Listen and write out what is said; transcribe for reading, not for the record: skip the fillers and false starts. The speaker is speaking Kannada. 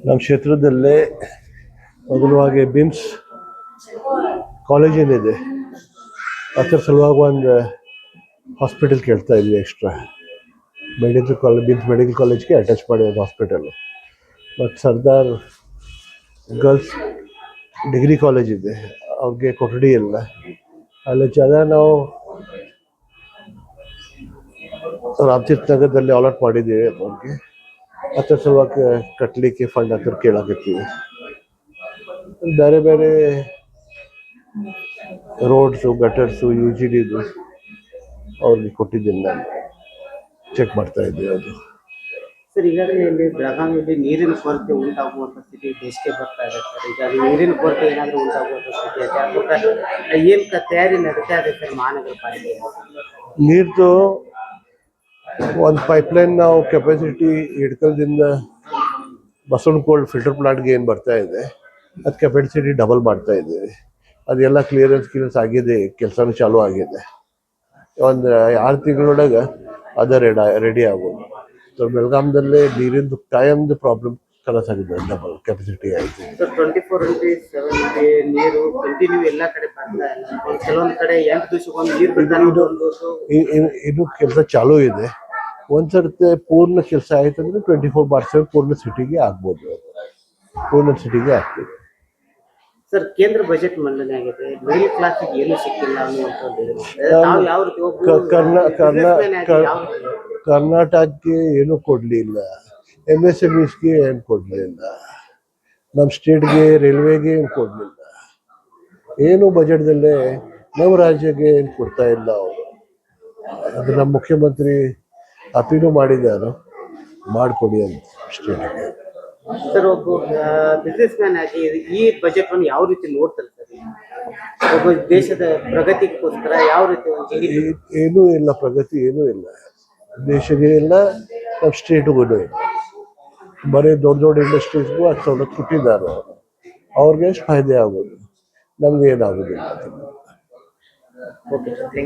ನಮ್ಮ ಕ್ಷೇತ್ರದಲ್ಲೇ ಮೊದಲವಾಗಿ ಬಿಮ್ಸ್ ಕಾಲೇಜ್ ಏನಿದೆ ಅದರ ಸಲುವಾಗಿ ಒಂದು ಹಾಸ್ಪಿಟಲ್ ಕೇಳ್ತಾ ಇದ್ವಿ ಎಕ್ಸ್ಟ್ರಾ. ಬಿಮ್ಸ್ ಮೆಡಿಕಲ್ ಕಾಲೇಜ್ಗೆ ಅಟ್ಯಾಚ್ ಮಾಡಿ ಒಂದು ಹಾಸ್ಪಿಟಲ್. ಮತ್ತು ಸರ್ದಾರ್ ಗರ್ಲ್ಸ್ ಡಿಗ್ರಿ ಕಾಲೇಜ್ ಇದೆ, ಅವ್ರಿಗೆ ಕೊಠಡಿ ಇಲ್ಲ. ಅಲ್ಲಿ ಜಾಗ ನಾವು ರಾಮತೀರ್ಥ ನಗರದಲ್ಲಿ ಅಲಾಟ್ ಮಾಡಿದ್ದೀವಿ ಅವ್ರಿಗೆ. ಅದರ ಸಲುವಾಗಿ ಕಟ್ಟಲಿಕ್ಕೆ ಫಂಡ್ ಹತ್ರ ಕೇಳಾಕತ್ತೀವಿ. ಬೇರೆ ಬೇರೆ ರೋಡ್ಸು, ಗಟರ್ಸು, UGDದು ಅವ್ರಿಗೆ ಕೊಟ್ಟಿದ್ದೀನಿ, ನಾನು ಚೆಕ್ ಮಾಡ್ತಾ ಇದ್ದೀವಿ. ಅದು ಸರ್, ಈಗಾಗಲೇ ಇಲ್ಲಿ ಬೆಳಗಾವಿಯಲ್ಲಿ ನೀರಿನ ಕೊರತೆ ಉಂಟಾಗುವಂಥ ಸ್ಥಿತಿ ಬೇಸಿಗೆ ಬರ್ತಾ ಇದೆ ಸರ್. ಈಗ ನೀರಿನ ಕೊರತೆ ಏನಾದರೂ ಉಂಟಾಗುವಂಥ ಸ್ಥಿತಿ ಇದೆ, ಏನು ತಯಾರಿ ನಡೀತಾ ಇದೆ ಸರ್ ಮಹಾನಗರ ಪಾಲಿಕೆ? ನೀರ್ದು ಒಂದು ಪೈಪ್ಲೈನ್ ನಾವು ಕೆಪಾಸಿಟಿ ಹಿಡ್ಕಲ್ದಿಂದ ಬಸವನಕೋಲ್ಡ್ ಫಿಲ್ಟರ್ ಪ್ಲಾಂಟ್ಗೆ ಏನು ಬರ್ತಾ ಇದೆ ಅದು ಕೆಪಾಸಿಟಿ ಡಬಲ್ ಮಾಡ್ತಾ ಇದ್ದೀವಿ. ಅದೆಲ್ಲ ಕ್ಲಿಯರೆನ್ಸ್ ಆಗಿದೆ, ಕೆಲಸನೂ ಚಾಲೂ ಆಗಿದೆ. ಒಂದು 6 ತಿಂಗಳೊಳಗೆ ಅದು ರೆಡಿ ಆಗೋದು. ಸೊ ಬೆಳಗಾಮದಲ್ಲೇ ನೀರಿಂದು ಕಾಯಮ್ದು ಪ್ರಾಬ್ಲಮ್ ಕಲಸ್ ಆಗಿದೆ, ಡಬಲ್ ಕೆಪಾಸಿಟಿ ಆಯಿತು. 24x7 ನೀರು ಕಂಟಿನ್ಯೂ ಎಲ್ಲ ಕಡೆ ಬರ್ತಾ ಇಲ್ಲ. ಕೆಲವೊಂದು ಕಡೆ 8 ದಿವಸಕ್ಕೊಂದು ನೀರು ಇನ್ನು ಕೆಲಸ ಚಾಲೂ ಇದೆ. ಒಂದ್ಸರ್ತಿ ಪೂರ್ಣ ಕೆಲಸ ಆಯ್ತು ಅಂದರೆ 24/7 ಪೂರ್ಣ ಸಿಟಿಗೆ ಆಗ್ಬೋದು, ಪೂರ್ಣ ಸಿಟಿಗೆ ಆಗ್ತದೆ. ಸರ್, ಕೇಂದ್ರ ಬಜೆಟ್ ಮಂಡನೆ ಆಗಿದೆ, ಮಿಡಲ್ ಕ್ಲಾಸಿಗೆ ಏನು ಸಿಕ್ಕಿಲ್ಲ ಅನ್ನುವಂಥದ್ದು. ಕರ್ನಾಟಕಕ್ಕೆ ಏನೂ ಕೊಡಲಿಲ್ಲ, MSMEಸ್ಗೆ ಏನು ಕೊಡಲಿಲ್ಲ, ನಮ್ಮ ಸ್ಟೇಟ್ಗೆ ರೈಲ್ವೆಗೆ ಏನು ಕೊಡಲಿಲ್ಲ, ಏನು ಬಜೆಟ್ದಲ್ಲೇ ನಮ್ಮ ರಾಜ್ಯಕ್ಕೆ ಏನು ಕೊಡ್ತಾ ಇಲ್ಲ ಅವರು. ಅದು ನಮ್ಮ ಮುಖ್ಯಮಂತ್ರಿ ಅಪೀಲು ಮಾಡಿದ್ದಾರೆ, ಮಾಡಿಕೊಡಿ ಅಂತ ಸ್ಟೇಟ್ಗೆ. ಸರ್, ಒಬ್ಬ ಬಿಸ್ನೆಸ್ ಮ್ಯಾನ್ ಆಗಿ ಈ ಬಜೆಟ್ ಅನ್ನು ಯಾವ ರೀತಿ ನೋಡ್ತಾರೆ ಸರ್? ಒಬ್ಬ ದೇಶದ ಪ್ರಗತಿಗೋಸ್ಕರ ಯಾವ ರೀತಿ ಏನೂ ಇಲ್ಲ, ಪ್ರಗತಿ ಏನೂ ಇಲ್ಲ, ದೇಶಕ್ಕೆ ಇಲ್ಲ, ನಮ್ಮ ಸ್ಟೇಟ್ಗೂ ಇಲ್ಲ. ಬರೀ ದೊಡ್ಡ ದೊಡ್ಡ ಇಂಡಸ್ಟ್ರೀಸ್ಗೂ ಅದು ಸವಲತ್ತು ಕೊಟ್ಟಿದ್ದಾರೆ, ಅವ್ರಿಗೆ ಎಷ್ಟು ಫಾಯ್ದೆ ಆಗೋದು, ನಮ್ಗೆ ಏನಾಗೋದಿಲ್ಲ. ಓಕೆ.